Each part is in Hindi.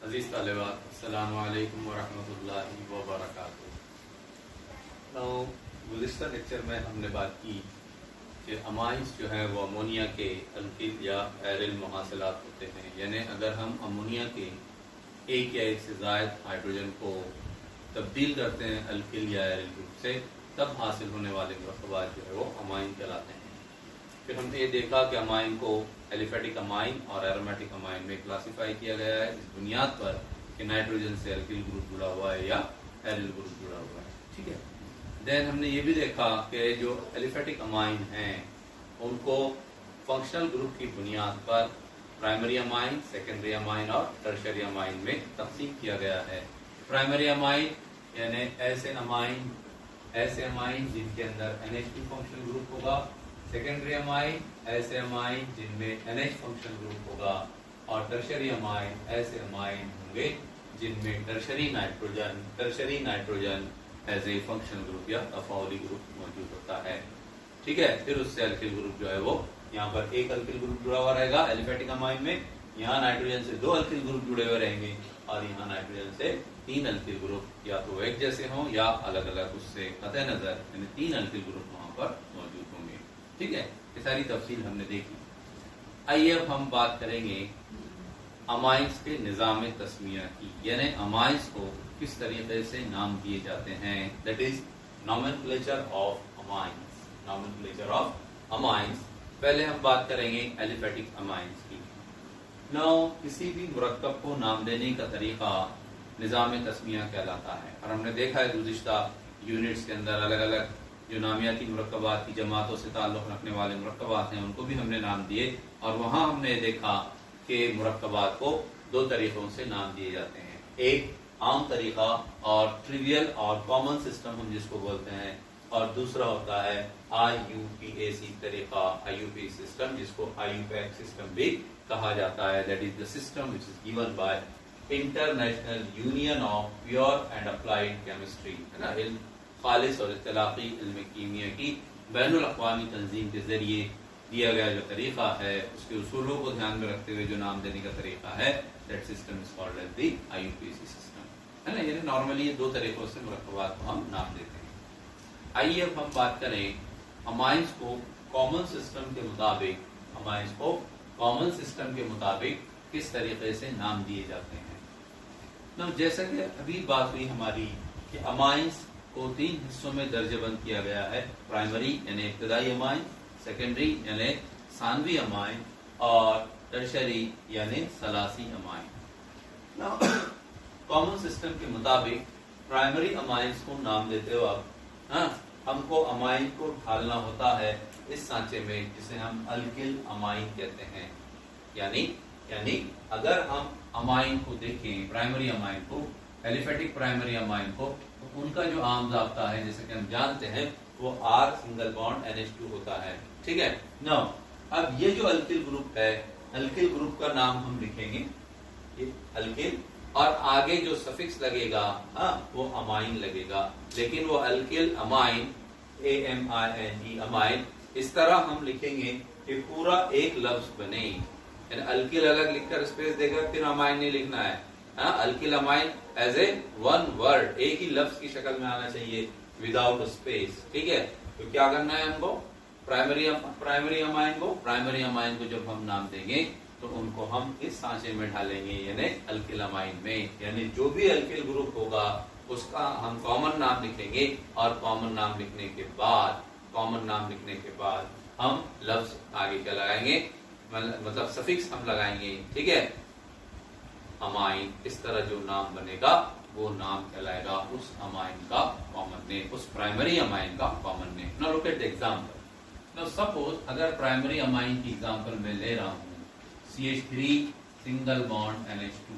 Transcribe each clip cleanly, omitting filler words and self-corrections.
अजीज तालिबात, अस्सलामु अलैकुम वरहमतुल्लाहि वबरकातुहू। गुज़िश्ता लेक्चर में हमने बात की कि अमाइंस जो है वो अमोनिया के अल्किल या एरिल मुहासिलात होते हैं। यानी अगर हम अमोनिया के एक या एक से ज़ायद हाइड्रोजन को तब्दील करते हैं अल्किल या एरिल ग्रुप से, तब हासिल होने वाले मरकबात जो है वो अमाइन कहलाते हैं। फिर हमने ये देखा कि अमाइन को एलिफेटिक अमाइन और एरोमेटिक अमाइन में क्लासिफाई किया गया है इस बुनियाद पर कि नाइट्रोजन से अल्किल ग्रुप जुड़ा हुआ है या एरिल ग्रुप जुड़ा हुआ है। ठीक है। देन हमने ये भी देखा कि जो एलिफेटिक अमाइन हैं उनको फंक्शनल ग्रुप की बुनियाद पर प्राइमरी अमाइन, सेकेंडरी अमाइन और टर्शियरी अमाइन में तकसीम किया गया है। प्राइमरी अमाइन यानी ऐसे अमाइन जिनके अंदर NH2 फंक्शनल ग्रुप होगा। सेकेंडरी अमाइन ऐसे अमाइन जिनमें NH फंक्शनल ग्रुप होगा। और टर्शियरी अमाइन ऐसे अमाइन होंगे जिनमें tertiary nitrogen as a functional group या तफाउली ग्रुप मौजूद होता है। ठीक है। फिर उससे अल्किल ग्रुप जो है वो यहाँ पर एक अल्किल ग्रुप जुड़ा हुआ रहेगा एलिफेटिक अमाइन में, यहाँ नाइट्रोजन से 2 अल्किल ग्रुप जुड़े हुए रहेंगे और यहाँ नाइट्रोजन से 3 अल्किल ग्रुप या तो एक जैसे हों या अलग अलग उससे कतई नजर यानी 3 अल्किल ग्रुप वहां पर मौजूद होंगे। ठीक है। ये सारी तफसील हमने देखी। आइए अब हम बात करेंगे अमाइंस के निज़ाम तस्मिया की, यानी अमाइंस को किस तरीके से नाम दिए जाते हैं। That is nomenclature of amines. पहले हम बात करेंगे एलिफेटिक अमाइंस की। नाउ किसी भी मुरक्कब को नाम देने का तरीका निज़ाम तस्मिया कहलाता है और हमने देखा है गुज़िश्ता यूनिट्स के अंदर अलग अलग जो नामियाती मुरक्कबात की जमातों से ताल्लुक़ रखने वाले मुरक्कबात हैं उनको भी हमने नाम दिए और वहां हमने देखा कि मुरक्कबात को 2 तरीकों से नाम दिए जाते हैं। एक आम तरीका और ट्रिवियल और कॉमन सिस्टम हम जिसको बोलते हैं, और दूसरा होता है IUPAC तरीका, IUPAC सिस्टम जिसको IUPAC सिस्टम भी कहा जाता है। That is the system which is given by international union of pure and applied chemistry, है ना, इल्म खालिस और इत्तलाक़ी इल्म कीमिया की बैनुल अक़वामी तंजीम के जरिए दिया गया जो तरीका है उसके उसूलों को ध्यान में रखते हुए जो नाम देने का तरीका है, that system is called as the IUPAC system, है ना। यानी नॉर्मली ये 2 तरीकों से मुरक्कबात को हम नाम देते हैं। आइए अब हम बात करें अमाइंस को कॉमन सिस्टम के मुताबिक किस तरीके से नाम दिए जाते हैं। ना जैसा कि अभी बात हुई हमारी कि अमाइंस को 3 हिस्सों में दर्जबंद किया गया है, प्राइमरी यानी इब्तदाई अमाइन, सेकेंडरी यानी सानवी अमाइन और टर्शरी यानी सलासी अमाइन। कॉमन सिस्टम के मुताबिक प्राइमरी अमाइंस को नाम देते वक्त हमको अमाइन को ढालना होता है इस सांचे में जिसे हम अल्किल अमाइन कहते हैं। यानी अगर हम अमाइन को देखें, प्राइमरी अमाइन को, एलिफेटिक प्राइमरी अमाइन को, तो उनका जो आम जाब्ता है जैसे कि हम जानते हैं वो R सिंगल बॉन्ड NH2 होता है। ठीक है। नाउ अब ये जो अल्किल ग्रुप है, अल्किल ग्रुप का नाम हम लिखेंगे ये अल्किल, और आगे जो सफिक्स लगेगा वो अमाइन लगेगा, लेकिन वो अल्किल अमाइन AMINE अमाइन इस तरह हम लिखेंगे कि पूरा एक लफ्ज बने। यानी अल्किल अलग लिखकर स्पेस देकर फिर अमाइन नहीं लिखना है। Alkyl amine as a one word एक ही लफ्ज की शक्ल में आना चाहिए विदाउट स्पेस। ठीक है। तो क्या करना है हमको, प्राइमरी अमाइन को जब हम नाम देंगे तो उनको हम इस सांचे में ढालेंगे यानी अल्किल अमाइन में। यानी जो भी अल्किल ग्रुप होगा उसका हम कॉमन नाम लिखेंगे और कॉमन नाम लिखने के बाद हम लफ्ज आगे क्या लगाएंगे, मतलब सफिक्स हम लगाएंगे। ठीक है। अमाइन इस तरह जो नाम बनेगा वो नाम कहलाएगा उस अमाइन का कॉमन नेम, उस प्राइमरी अमाइन का common name. Now look at the example. Now suppose अगर प्राइमरी अमाइन की एग्जांपल मैं ले रहा हूं CH3 सिंगल बॉन्ड NH2।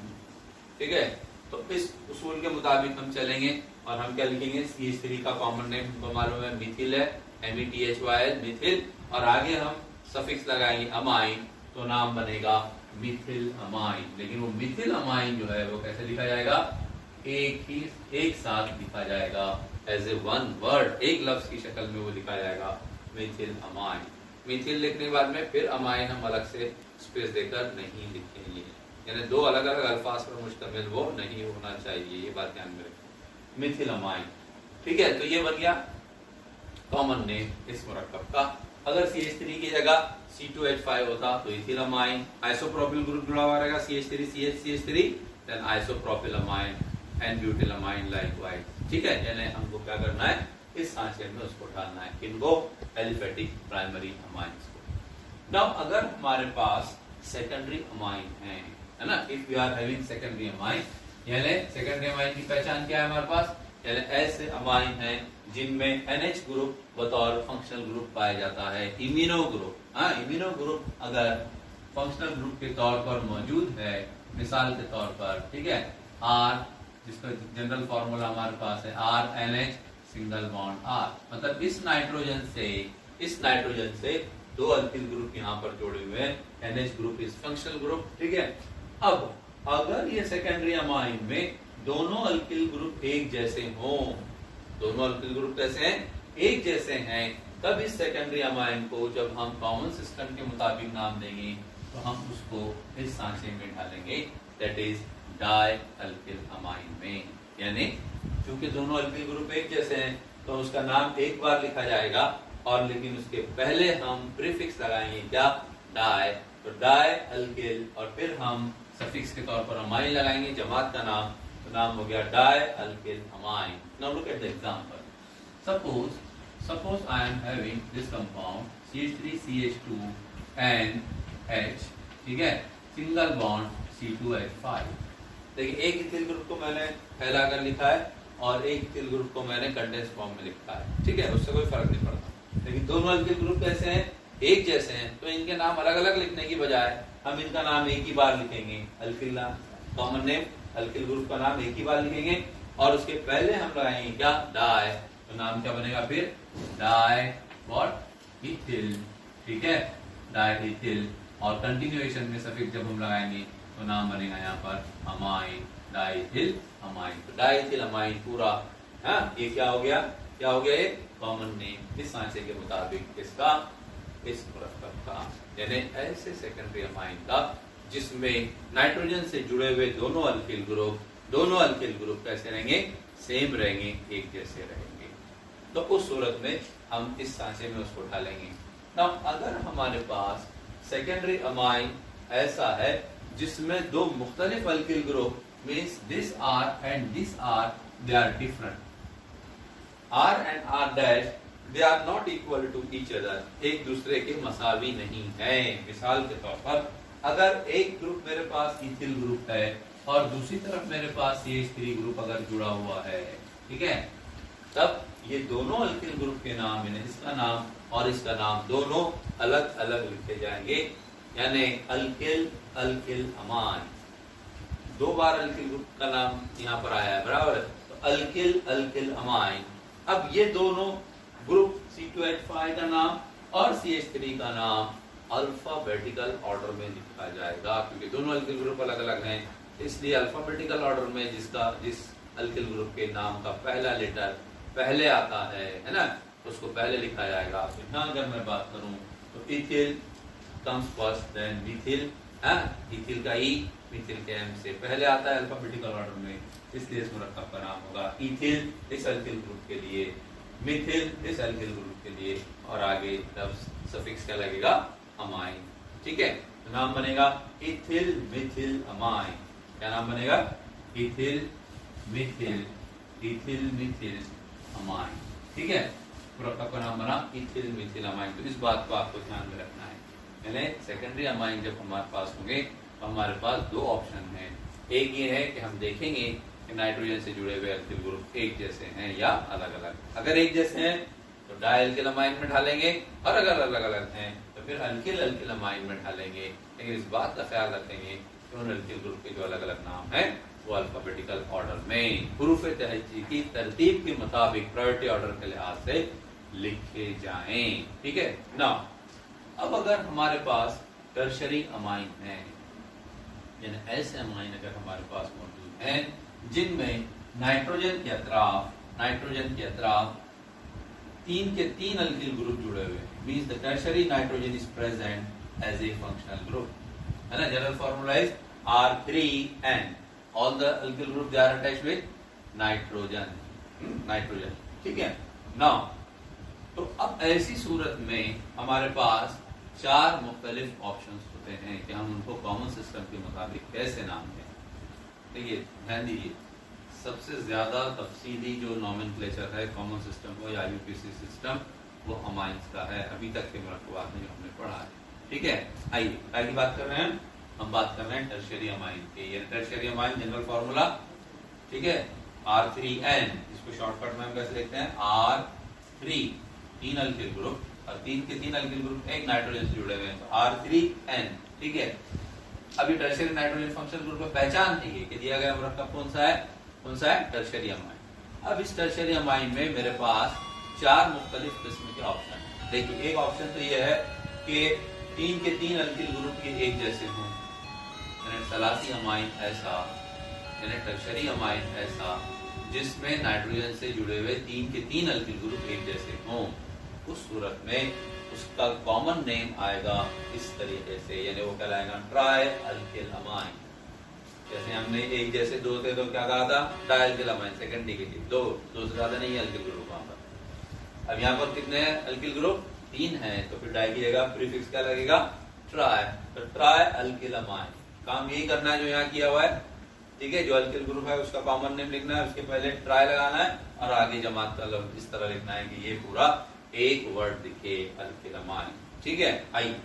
ठीक है। तो इस उसूल के मुताबिक हम चलेंगे और हम क्या लिखेंगे, CH3 का कॉमन नेम हमको मालूम है मिथिल है, METHYL मिथिल, और आगे हम सफिक्स लगाएंगे अमाइन तो नाम बनेगा मिथिल अमाइन। लेकिन वो मिथिल अमाइन जो है वो कैसे लिखा जाएगा, एक साथ लिखा जाएगा एज ए वन वर्ड, एक लफ्ज की शक्ल में वो लिखा जाएगा मिथिल अमाइन। मिथिल लिखने के बाद में फिर अमाइन हम अलग से स्पेस देकर नहीं लिखेंगे। यानी दो अलग अलग अल्फाज पर मुश्तमिल वो नहीं होना चाहिए, ये बात ध्यान में रखें। मिथिलामाइन, ठीक है, तो ये बन गया कॉमन नेम इस मुरक्कब का। अगर CH3 की जगह C2H5 होता तो इथिलामाइन, आइसोप्रोपिल ग्रुप जुड़ा हुआ रहेगा CH3 देन आइसोप्रोपिलामाइन एंड ब्यूटिलामाइन लाइकवाइज, ठीक है। यानी हमको क्या करना है, इस सांचे में उसको डालना है, किनको, एलिफेटिक प्राइमरी अमाइंस को। नाउ अगर हमारे पास सेकेंडरी अमाइन है ना, if you are having secondary amine, यानी सेकेंडरी अमाइन की पहचान क्या है हमारे पास, यानी ऐसे अमाइन हैं जिनमें NH ग्रुप बतौर फंक्शनल ग्रुप पाया जाता है, इम्यूनो ग्रुप। हाँ, इम्यूनो ग्रुप अगर फंक्शनल ग्रुप के तौर पर मौजूद है, मिसाल के तौर पर, ठीक है, R, जिसका जनरल फॉर्मूला हमारे पास है RNH सिंगल बॉन्ड R, मतलब इस नाइट्रोजन से दो अल्किल ग्रुप यहाँ पर जोड़े हुए हैं, NH group is functional group, ठीक है। अब अगर ये सेकेंडरी अमाइन में दोनों अल्किल ग्रुप एक जैसे हों, दोनों अल्किल ग्रुप कैसे हैं, एक जैसे हैं, तब इस सेकेंडरी अमाइन को जब हम कॉमन सिस्टम के मुताबिक नाम देंगे तो हम उसको इस सांचे में डालेंगे, that is dialkyl amine में। यानी क्योंकि दोनों अल्किल ग्रुप एक जैसे हैं तो उसका नाम एक बार लिखा जाएगा, और लेकिन उसके पहले हम प्रीफिक्स लगाएंगे, क्या, डाई, तो डाई अल्किल, और फिर हम सफिक्स के तौर पर अमाइन लगाएंगे, जमात का नाम, तो नाम हो गया dialkyl amine. Now look at the example, suppose I am having this compound CH3CH2 and H, ठीक है, सिंगल बॉन्ड C2H5। देखिए एक इथिल ग्रुप को मैंने फैलाकर लिखा है और एक इथिल ग्रुप को मैंने कंडेंस फॉर्म में लिखा है, ठीक है, उससे कोई फर्क नहीं पड़ता। लेकिन दोनों अल्किल ग्रुप कैसे हैं, एक जैसे हैं, तो इनके नाम अलग अलग लिखने की बजाय हम इनका नाम एक ही बार लिखेंगे, alkyl common name, alkyl group का नाम एक ही बार लिखेंगे, और उसके पहले हम लगाएंगे क्या, डाई, तो नाम क्या बनेगा फिर, डाई व्हाट, इथिल, ठीक है, डाई इथिल, और कंटिन्यूएशन में सफिक्स जब हम लगाएंगे तो नाम बनेगा यहाँ पर अमाइन, डाइथिल अमाइन, तो डाइथिल अमाइन पूरा, हाँ, ये क्या हो गया, ये कॉमन नेम इस सांचे के मुताबिक इसका, इस मुरक्कब का, यानी ऐसे सेकेंडरी अमाइन का जिसमें नाइट्रोजन से जुड़े हुए दोनों अल्किल ग्रुप कैसे रहेंगे, सेम रहेंगे, एक जैसे रहेंगे, तो उस सूरत में हम इस सांचे में उसको डालेंगे। नाउ अगर हमारे पास सेकेंडरी अमाइन ऐसा है जिसमें दो मुख्तलिफ alkyl group means this R and this R they are different, R and R dash they are not equal to each other, एक दूसरे के मसावी नहीं है। मिसाल के तौर पर अगर एक ग्रुप मेरे पास इथिल ग्रुप है और दूसरी तरफ मेरे पास CH3 ग्रुप अगर जुड़ा हुआ है, ठीक है, तब ये दोनों अल्किल ग्रुप के नाम, यानी इसका नाम और इसका नाम दोनों अलग अलग लिखे जाएंगे, यानी अल्किल अमाइन, दो बार अल्किल ग्रुप का नाम यहाँ पर आया है, बराबर है, तो अल्किल अमाइन। अब ये दोनों ग्रुप C2H5 का नाम और CH3 का नाम अल्फाबेटिकल ऑर्डर में लिखा जाएगा, क्योंकि दोनों अल्किल ग्रुप अलग अलग हैं, इसलिए अल्फाबेटिकल ऑर्डर में जिस अल्किल ग्रुप के नाम का पहला लेटर पहले आता है ना, उसको पहले लिखा जाएगा। तो यहाँ अगर मैं बात करूं तो ethyl comes first, then methyl, ethyl का ई मिथिल के एम से पहले आता है अल्फाबेटिकल ऑर्डर में, इसलिए इस मुरक्कब का नाम होगा इथिल इस अल्किल ग्रुप के लिए, मिथिल इस अल्किल ग्रुप के लिए, और आगे लफ्ज सफिक्स क्या लगेगा, अमाइन, ठीक है, तो नाम बनेगा इथिल मिथिल अमाइन। क्या नाम बनेगा, इथिल मिथिल अमाइन, ठीक है, मुरक्कब का नाम बना इथिल मिथिल अमाइन। तो इस बात को आपको ध्यान में रखना है, यानी सेकेंडरी अमाइन जब हमारे पास होंगे तो हमारे पास दो ऑप्शन हैं, एक ये है कि हम देखेंगे कि नाइट्रोजन से जुड़े हुए अल्किल ग्रुप एक जैसे हैं या अलग अलग। अगर एक जैसे हैं तो डाई अल्किल अमाइन में डालेंगे, और अगर अलग अलग हैं तो फिर अल्किल अमाइन में डालेंगे। लेकिन इस बात का ख्याल रखेंगे कि उन अल्किल ग्रुप के जो अलग अलग नाम हैं वो अल्फाबेटिकल ऑर्डर में हुरूफ तहज्जी की तरतीब के मुताबिक प्रायोरिटी ऑर्डर के लिहाज से लिखे जाएं, ठीक है ना। अब अगर हमारे पास टर्शरी अमाइन है, यानी ऐसे अमाइन अगर हमारे पास मौजूद हैं जिनमें नाइट्रोजन के अतराफ तीन के तीन अल्किल ग्रुप जुड़े हुए, means the tertiary nitrogen is present as a functional group, है ना। General formula is R3N, all the alkyl group they are attached with nitrogen, nitrogen, ठीक है ना। तो अब ऐसी सूरत में हमारे पास 4 मुख्तलिफ ऑप्शंस होते हैं कि हम उनको कॉमन सिस्टम के मुताबिक कैसे नाम दें। देखिए ध्यान दीजिए, सबसे ज्यादा तफसीली जो नॉमेनक्लेचर है कॉमन सिस्टम को या यूपीसी सिस्टम, वो अमाइंस का है, अभी तक के मुरक्कबात में जो हमने पढ़ा है, ठीक है। आइए आगे बात कर रहे हैं, हम बात कर रहे हैं टर्शियरी अमाइन की। ये टर्शियरी अमाइन जनरल फार्मूला, ठीक है, R3N, इसको शॉर्टकट में हम कैसे लिखते हैं, R3, 3 अल्किल ग्रुप और 3 के 3 अल्किल ग्रुप एक नाइट्रोजन से जुड़े हुए हैं, तो R3N, ठीक है। अभी टर्शियरी नाइट्रोजन फंक्शनल ग्रुप में पहचान है कि दिया गया मुरक्कब कौन सा है, टर्शियरी अमाइन। अब इस टर्शियरी अमाइन में मेरे पास 4 मुख्तलिफ किस्म के ऑप्शन है। देखिए एक ऑप्शन तो यह है कि 3 के 3 अल्किल ग्रुप के एक जैसे हों, यानी सलासी अमाइन ऐसा, यानी टर्शियरी अमाइन ऐसा जिसमें नाइट्रोजन से जुड़े हुए 3 के 3 अल्किल ग्रुप एक जैसे हों। उस सूरत में उसका कॉमन नेम आएगा इस तरीके से, यानी वो कहलाएगा ट्राई अल्किल अमाइन। जैसे हमने एक जैसे 2 थे तो क्या कहा था, dialkyl amine, second negative, 2 से ज्यादा नहीं है अल्किल ग्रुप वहां पर। अब यहाँ पर कितने हैं अल्किल ग्रुप, 3 है, तो फिर डाई की जगह प्रीफिक्स क्या लगेगा, ट्राई, तो ट्राई अल्किल अमाइन। काम यही करना है जो यहाँ किया हुआ है, ठीक है। जो अल्किल ग्रुप है उसका कॉमन नेम लिखना है, उसके पहले ट्राई लगाना है और आगे जमात का लफ्ज इस तरह लिखना है कि ये पूरा एक वर्ड दिखे, अल्किल अमाइन, ठीक है। आइए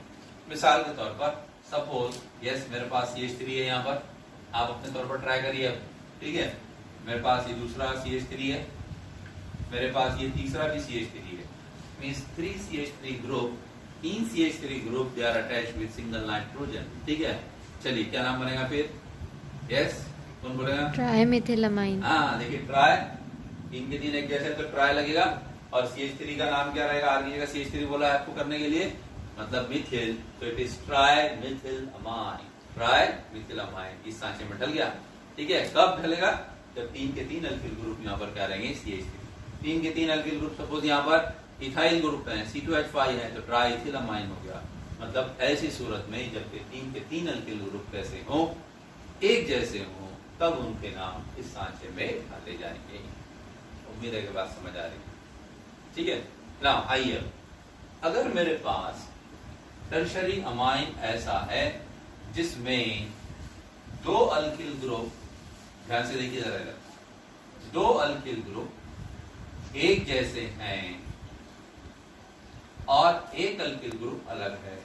मिसाल के तौर पर सपोज यस मेरे पास CH3 है, यहाँ पर आप अपने तौर पर ट्राई करिए, ठीक है। मेरे पास ये दूसरा CH3 है, मेरे पास ये तीसरा भी CH3 है, means 3 CH3 group, 3 CH3 group they are attached with single nitrogen, ठीक है। चलिए क्या नाम बनेगा फिर, यस कौन बोलेगा, ट्राई मिथिल अमाइन। हाँ देखिए ट्राई, 3 के 3 एक जैसे तो ट्राई लगेगा, और CH3 का नाम क्या रहेगा, आर की जगह CH3 बोला है आपको करने के लिए, मतलब मिथिल, तो it is try Mithil amine, try Mithil amine, इस सांचे में ढल गया, ठीक है। कब ढलेगा, जब 3 के 3 अल्किल ग्रुप यहाँ पर क्या रहेंगे, CH3, 3 के 3 अल्किल ग्रुप सपोज यहाँ पर इथाइल ग्रुप है, C2H5 है, तो ट्राई इथिल अमाइन हो गया। मतलब ऐसी सूरत में जब 3 के 3 अल्किल ग्रुप कैसे हो, एक जैसे हो, तब उनके नाम इस सांचे में डाले जाएंगे। उम्मीद है कि बात समझ आ रही है, ठीक है ना। आइए अगर मेरे पास टर्शियरी अमाइन ऐसा है जिसमें 2 अल्किल ग्रुप, ध्यान से देखिए जरा, 2 अल्किल ग्रुप एक जैसे हैं और एक अल्किल ग्रुप अलग है,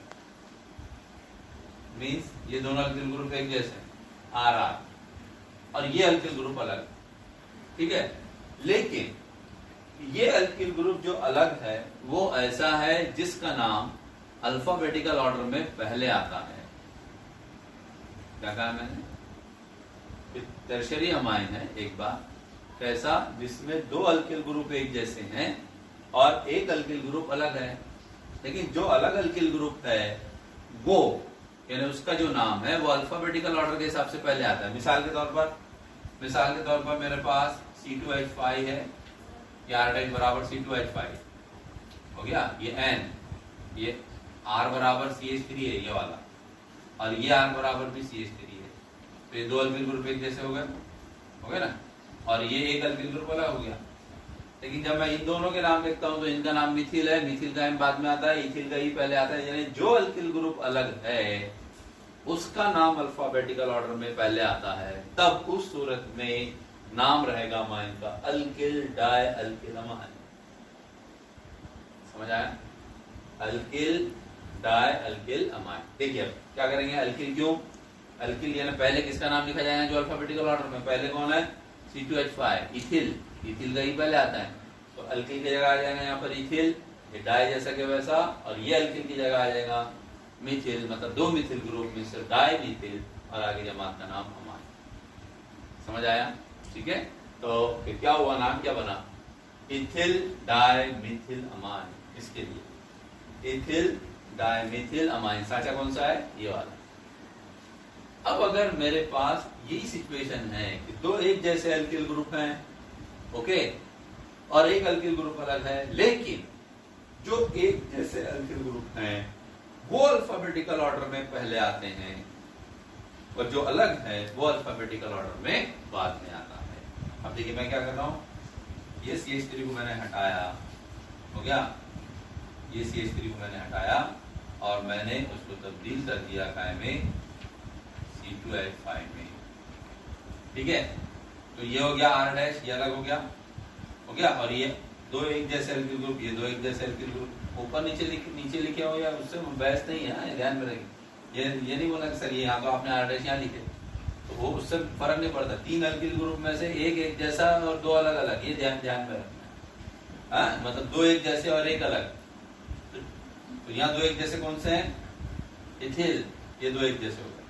मींस ये दोनों अल्किल ग्रुप एक जैसे हैं RR, और ये अल्किल ग्रुप अलग, ठीक है। लेकिन ये अल्किल ग्रुप जो अलग है वो ऐसा है जिसका नाम अल्फाबेटिकल ऑर्डर में पहले आता है। क्या कहा मैंने, टर्शियरी अमाइन है एक बार कैसा, जिसमें 2 अल्किल ग्रुप एक जैसे हैं और एक अल्किल ग्रुप अलग है, लेकिन जो अलग अल्किल ग्रुप है वो, यानी उसका जो नाम है वो अल्फाबेटिकल ऑर्डर के हिसाब से पहले आता है। मिसाल के तौर पर मेरे पास C2H5 है, ये R' बराबर C2H5 हो गया, ये N, ये R बराबर CH3 है ये वाला, और ये R बराबर भी CH3 है, तो ये 2 अल्किल ग्रुप एक जैसे हो गए ना, और ये एक अल्किल ग्रुप अलग हो गया। लेकिन जब मैं इन दोनों के नाम लिखता हूं तो इनका नाम मिथिल है, मिथिल का एम बाद में आता है, इथिल का ही पहले आता है, यानी जो अल्किल ग्रुप अलग है उसका नाम अल्फाबेटिकल ऑर्डर में पहले आता है, तब उस सूरत में नाम रहेगा अमाइन का अल्किल डाई अल्किल अमाइन। समझ आया, अल्किल डाई अल्किल अमाइन। देखिए अब क्या करेंगे, अल्किल क्यों, अल्किल यानी पहले किसका नाम लिखा जाएगा, जो अल्फाबेटिकल ऑर्डर में पहले कौन है, C2H5, इथिल, इथिल का ही पहले आता है, तो अल्किल की जगह आ जाएगा यहाँ पर इथिल, ये डाई जैसा के वैसा, और ये अल्किल की जगह आ जाएगा मिथिल, मतलब 2 मिथिल ग्रुप में से डाई मिथिल, और आगे जमात का नाम अमाइन। समझ आया, ठीक है। तो फिर क्या हुआ, नाम क्या बना, इथिल डाई मिथिल अमाइन, इसके लिए इथिल डाई मिथिल अमाइन। साचा कौन सा है, ये वाला। अब अगर मेरे पास यही सिचुएशन है कि 2 एक जैसे अल्किल ग्रुप हैं, ओके, और एक अल्किल ग्रुप अलग है, लेकिन जो एक जैसे अल्किल ग्रुप हैं वो अल्फाबेटिकल ऑर्डर में पहले आते हैं, और जो अलग है वो अल्फाबेटिकल ऑर्डर में बाद में आता है। अब देखिए मैं क्या कर रहा हूँ, ये CH3 को मैंने हटाया, हो गया, ये CH3 को मैंने हटाया और मैंने उसको तब्दील कर दिया काय में C2H5 में, ठीक है। तो ये हो गया R डैश, ये अलग हो गया, और ये दो एक जैसे एल्किल ग्रुप, ये दो एक जैसे एल्किल ग्रुप। ऊपर नीचे लिखे हो या उससे बहस नहीं है, ध्यान में रखिए। ये नहीं बोला कि सर ये यहाँ तो आपने R डैश यहाँ लिखे, तो वो उससे फर्क नहीं पड़ता। 3 एल्किल ग्रुप में से एक जैसा और 2 अलग अलग, ये ध्यान में रखना है। मतलब 2 एक जैसे और 1 अलग। तो यहाँ 2 एक जैसे कौन से हैं? इथिल, ये 2 एक जैसे हो गए।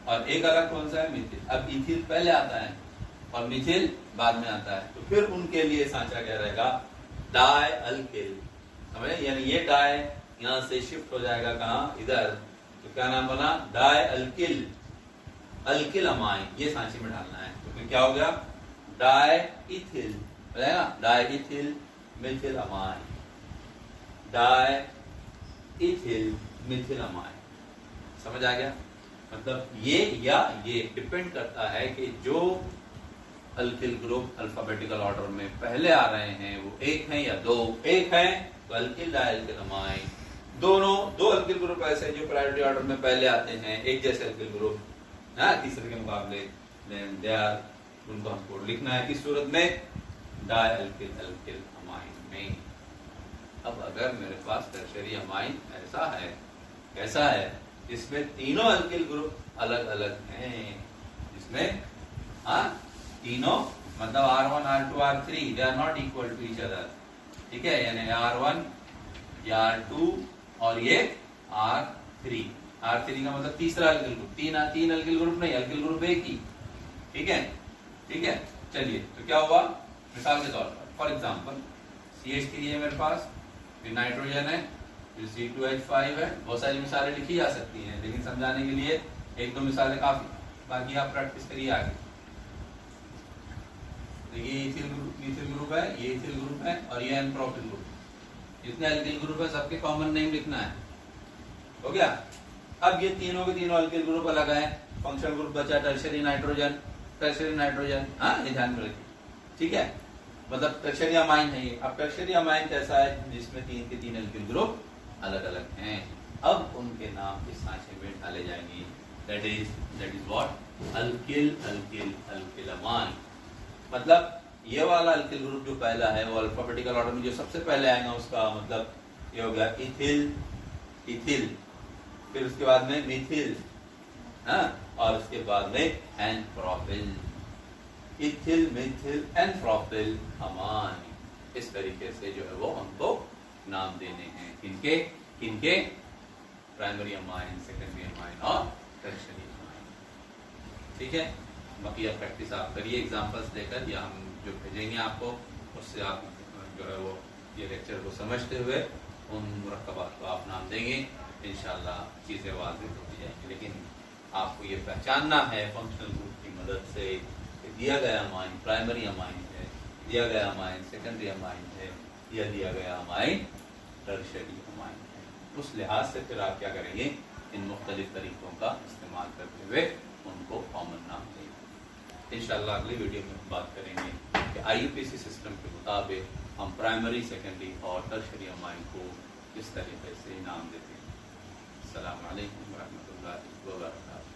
और 1 अलग कौन सा है? मिथिल। अब इथिल पहले आता है और मिथिल बाद में आता है, तो फिर उनके लिए सांचा क्या रहेगा? डाई अल्किल, समझे? यानी ये डाई यहाँ से शिफ्ट हो जाएगा कहाँ? इधर। तो क्या नाम बना? डाई अल्किल, अल्किल अमाइन, ये सांचे में डालना है। तो फिर क्या हो गया? Diethyl, diethyl methyl amine, diethyl methyl amine. समझ आ गया? मतलब ये या ये डिपेंड करता है कि जो अल्किल ग्रुप अल्फाबेटिकल ऑर्डर में पहले आ रहे हैं वो 1 है या 2। 1 है तो अल्किल डाई अल्किल अमाइन। दोनों 2 अल्किल ग्रुप ऐसे जो प्रायोरिटी ऑर्डर में पहले आते हैं, एक जैसे अल्किल ग्रुप, तीसरे के मुकाबले, उनको हमको लिखना है किस सूरत में? डाई अल्किल अल्किल अमाइन में। अब अगर मेरे पास टर्शियरी अमाइन ऐसा है, कैसा है? इसमें तीनों अल्किल ग्रुप अलग अलग हैं, इसमें तीनों मतलब R1 R2 R3 they are not equal to each other, ठीक है। यानी R1 या R2 और ये R3 का मतलब तीसरा अल्किल ग्रुप। तीन अल्किल ग्रुप नहीं, अल्किल ग्रुप एक ही, ठीक है। चलिए, तो क्या हुआ? मिसाल के तौर पर फॉर एग्जांपल CH3 है मेरे पास, फिर नाइट्रोजन है, फिर C2H5 है। बहुत सारी मिसालें लिखी जा सकती हैं, लेकिन समझाने के लिए 1-2 मिसालें काफी, बाकी आप प्रैक्टिस करिए आगे। तो ये इथिल ग्रुप है, ये इथिल ग्रुप है और ये एन-प्रोपिल ग्रुप। जितने अल्किल ग्रुप है सबके कॉमन नेम लिखना है, हो गया। अब ये तीनों के तीनों अल्किल ग्रुप अलग है। फंक्शनल ग्रुप बचा टर्शियरी नाइट्रोजन, ये ध्यान में रखिए, ठीक है। मतलब टर्शियरी अमाइन है ये। अब टर्शियरी अमाइन कैसा है? जिसमें 3 के 3 अल्किल ग्रुप अलग अलग हैं। अब उनके नाम इस सांचे में डाले जाएंगे, that is what? Alkyl alkyl alkyl amine. मतलब ये वाला अल्किल ग्रुप जो पहला है वो अल्फाबेटिकल ऑर्डर में जो सबसे पहले आएगा उसका मतलब ये हो गया इथिल, फिर उसके बाद में मिथिल, और उसके बाद में N-propyl. Ethyl Mithil N-propyl amine. इस तरीके से जो है वो हमको नाम देने हैं। किनके? प्राइमरी अमाइन, सेकेंडरी अमाइन और टर्शियरी अमाइन, ठीक है। बाकी आप प्रैक्टिस आप करिए एग्जांपल्स देकर, या हम जो भेजेंगे आपको उससे आप जो है वो ये लेक्चर को समझते हुए उन मुरक्कबात को आप नाम देंगे, इंशाल्लाह चीज़ें वाज़ेह होती जाएंगी। लेकिन आपको ये पहचानना है फंक्शनल ग्रुप की मदद से कि दिया गया अमाइन प्राइमरी अमाइन है, दिया गया अमाइन सेकेंडरी अमाइन है, या दिया गया अमाइन टर्शियरी अमाइन है। उस लिहाज से फिर आप क्या करेंगे? इन मुख्तलिफ तरीकों का इस्तेमाल करते हुए उनको कॉमन नाम देंगे। इंशाल्लाह अगली वीडियो में हम बात करेंगे कि IUPAC सिस्टम के मुताबिक हम प्राइमरी, सेकेंडरी और टर्शियरी अमाइन को किस तरीके से नाम देते हैं। अस्सलामु अलैकुम व रहमतुल्लाहि व बरकातुहू।